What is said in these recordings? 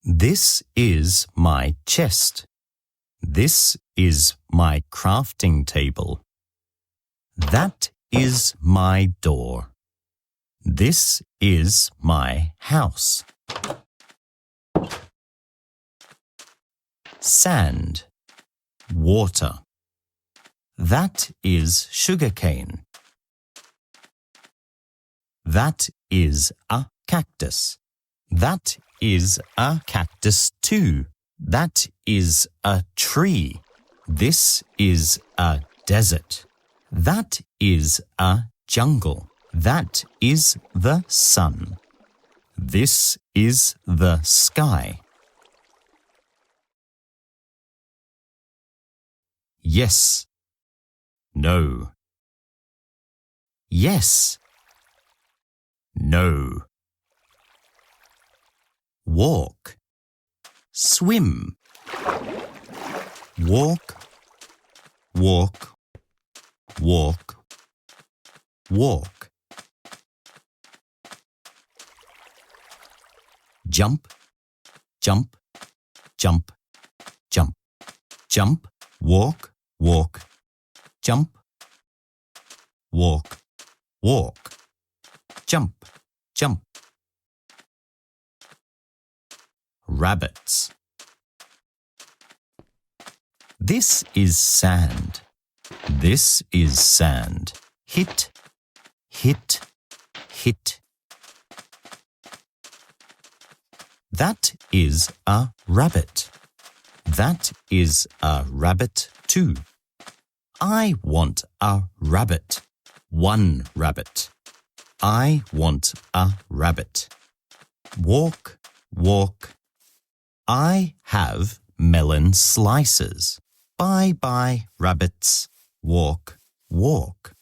This is my chest. This is my crafting table. That is my door. This is my house. Sand, water. That is sugarcane. That is a cactus. That is a cactus too. That is a tree. This is a desert. That is a jungle. That is the sun. This is the sky. Yes. No. Yes. No. Walk. Swim. Walk. Walk. Walk. Walk. Jump. Jump. Jump. Jump. Jump. Walk. Walk. Jump. Walk. Walk. Jump. Jump. Rabbits. This is sand. This is sand. Hit. Hit. Hit. That is a rabbit. That is a rabbit too. I want a rabbit. One rabbit. I want a rabbit. Walk, walk. I have melon slices. Bye bye, rabbits. Walk, walk.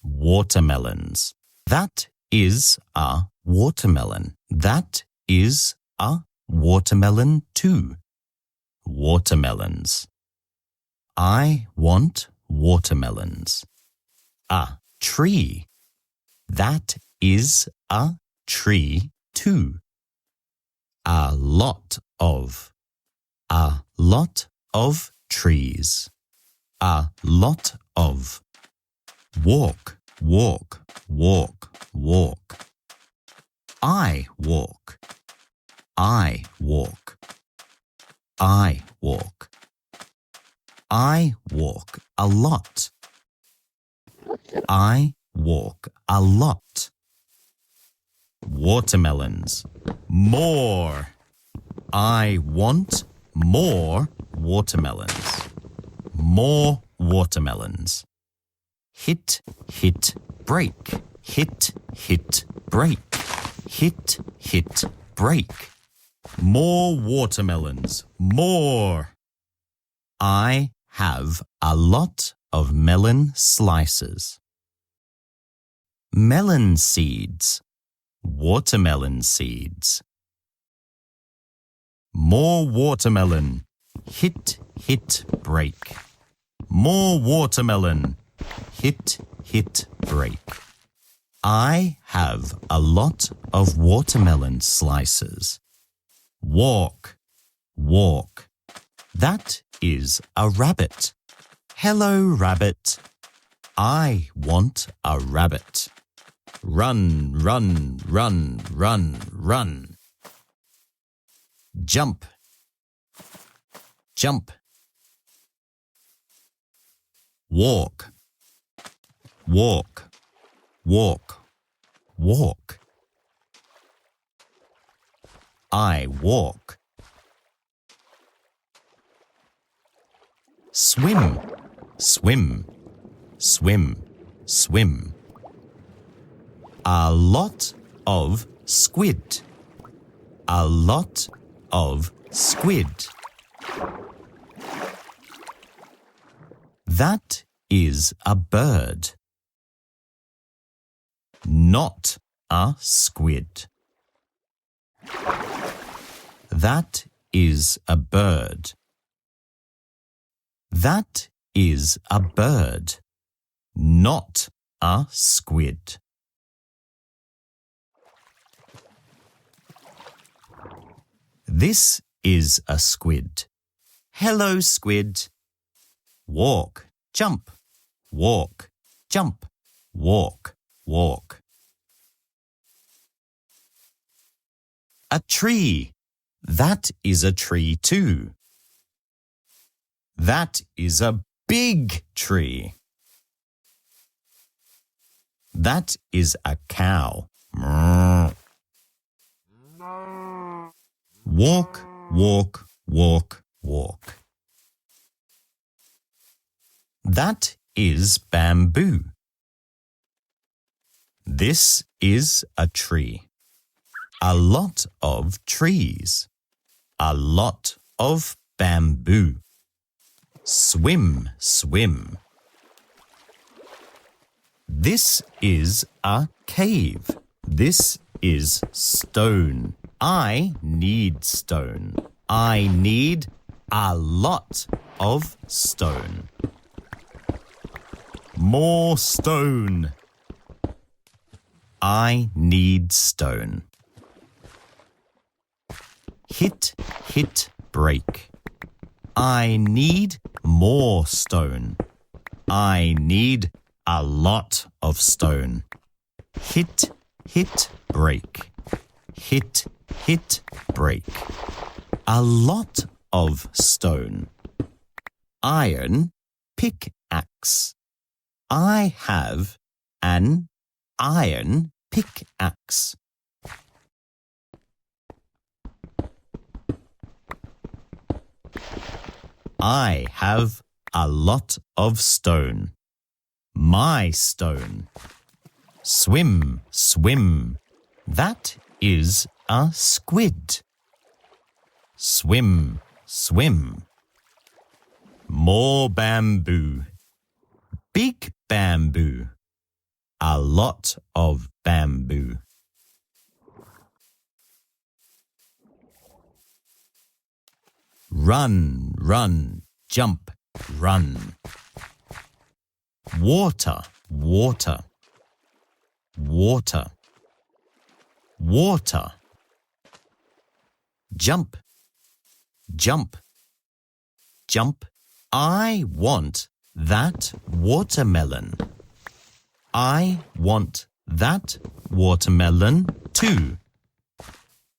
Watermelons. That is a watermelon. That is a watermelon too. Watermelons. I want watermelons. A tree. That is a tree too. A lot of. A lot of trees. A lot of. Walk, walk, walk, walk. I walk. I walk. I walk. I walk a lot. I walk a lot. Watermelons. More. I want more watermelons. More watermelons. Hit, hit, break. Hit, hit, break. Hit, hit, break. More watermelons. More. I have a lot of melon slices. Melon seeds. Watermelon seeds. More watermelon. Hit, hit, break. More watermelon. Hit, hit, break. I have a lot of watermelon slices. Walk, walk. That is a rabbit. Hello, rabbit. I want a rabbit. Run, run, run, run, run. Jump, jump. Walk, walk, walk, walk. I walk. Swim, swim, swim, swim. A lot of squid. A lot of squid. That is a bird. Not a squid. That is a bird. That is a bird. Not a squid. This is a squid. Hello, squid. Walk, jump, walk, jump, walk, walk. A tree. That is a tree too. That is a big tree. That is a cow. Walk, walk, walk, walk. That is bamboo. This is a tree. A lot of trees. A lot of bamboo. Swim, swim. This is a cave. This is stone. I need stone. I need a lot of stone. More stone. I need stone. Hit, hit, break. I need more stone. I need a lot of stone. Hit, hit, break. Hit, hit, break. A lot of stone. Iron pickaxe. I have an iron pickaxe. I have a lot of stone. My stone. Swim, swim. That is a squid. Swim, swim. More bamboo. Big bamboo. A lot of bamboo. Run, run, jump, run. Water, water, water, water. Jump, jump, jump. I want that watermelon. I want that watermelon too.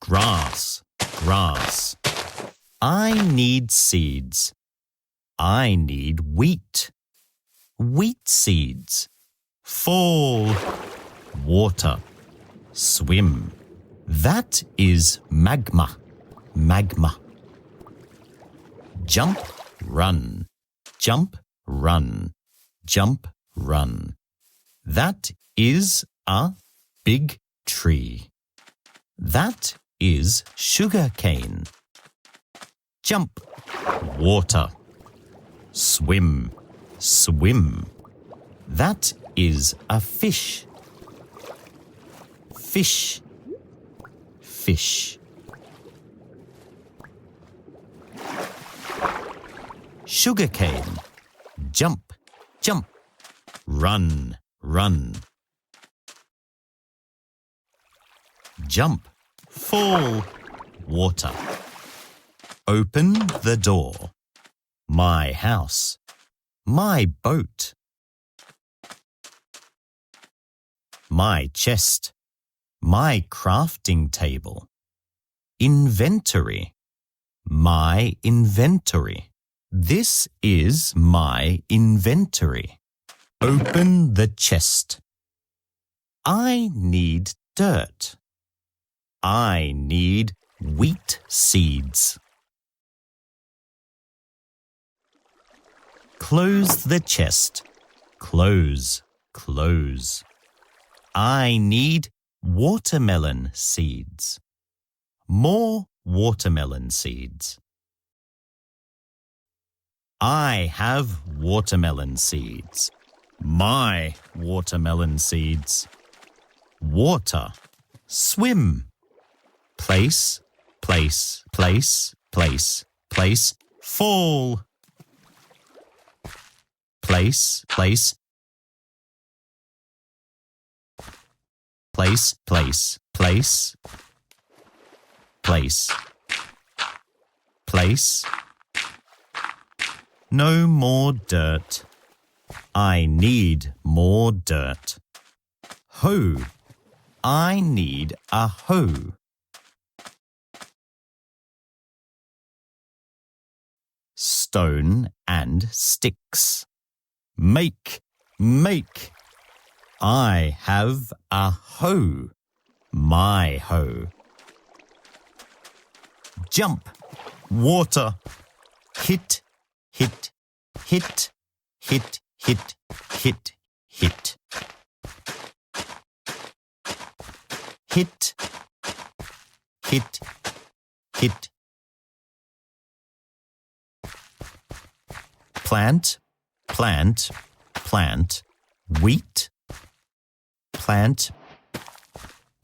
Grass, grass. I need seeds. I need wheat. Wheat seeds. Fall. Water. Swim. That is magma. Magma. Jump, run. Jump, run. Jump, run. That is a big tree. That is sugar cane. Jump, water. Swim, swim. That is a fish. Fish, fish. Sugarcane. Jump, jump. Run, run. Jump, fall, water. Open the door. My house. My boat. My chest. My crafting table. Inventory. My inventory. This is my inventory. Open the chest. I need dirt. I need wheat seeds. Close the chest. Close, close. I need watermelon seeds. More watermelon seeds. I have watermelon seeds. My watermelon seeds. Water. Swim. Place, place, place, place, place. Fall. Place, place. Place, place, place. Place. place. No more dirt. I need more dirt. Hoe. I need a hoe. Stone and sticks. Make. I have a hoe. My hoe. Jump. Water. Hit. Hit. Hit. Hit. Hit. Hit. Hit. Hit. Hit. Hit. Plant. Plant. Plant. Wheat. Plant.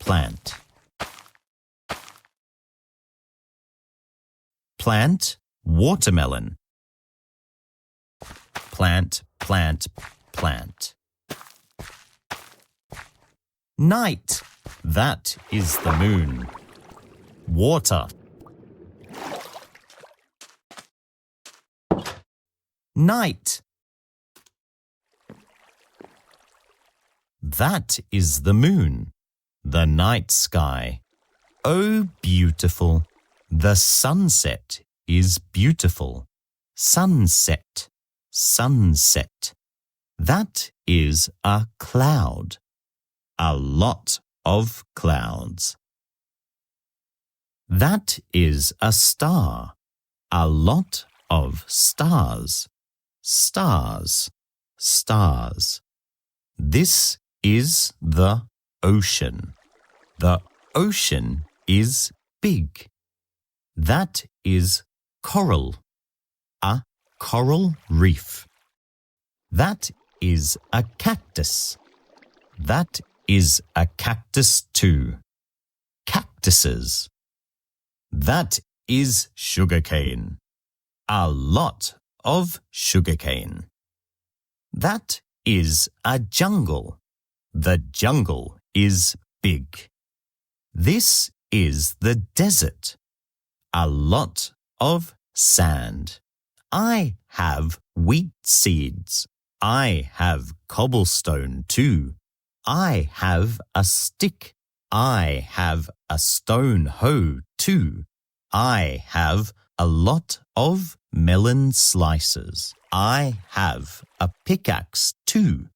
Plant. Plant. Watermelon. Plant. Plant. Plant. Night. That is the moon. Water. Night. That is the moon. The night sky. Oh, beautiful. The sunset is beautiful. Sunset. Sunset. That is a cloud. A lot of clouds. That is a star. A lot of stars. Stars. Stars. This is the ocean. The ocean is big. That is coral. A coral reef. That is a cactus. That is a cactus too. Cactuses. That is sugarcane. A lot of sugarcane. That is a jungle. The jungle is big. This is the desert. A lot of sand. I have wheat seeds. I have cobblestone too. I have a stick. I have a stone hoe too. I have a lot of melon slices. I have a pickaxe too.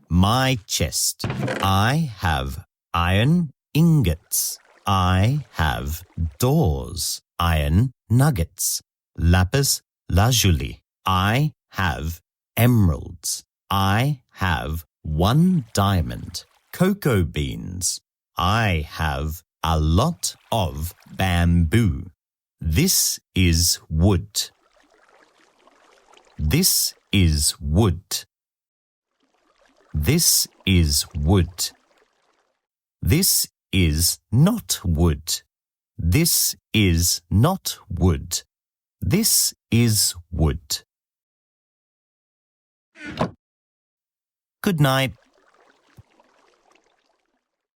My chest. I have iron ingots. I have doors. Iron nuggets. Lapis lazuli. I have emeralds. I have 1 diamond. Cocoa beans. I have a lot of bamboo. This is wood. This is wood. This is wood. This is not wood. This is not wood. This is wood. Good night.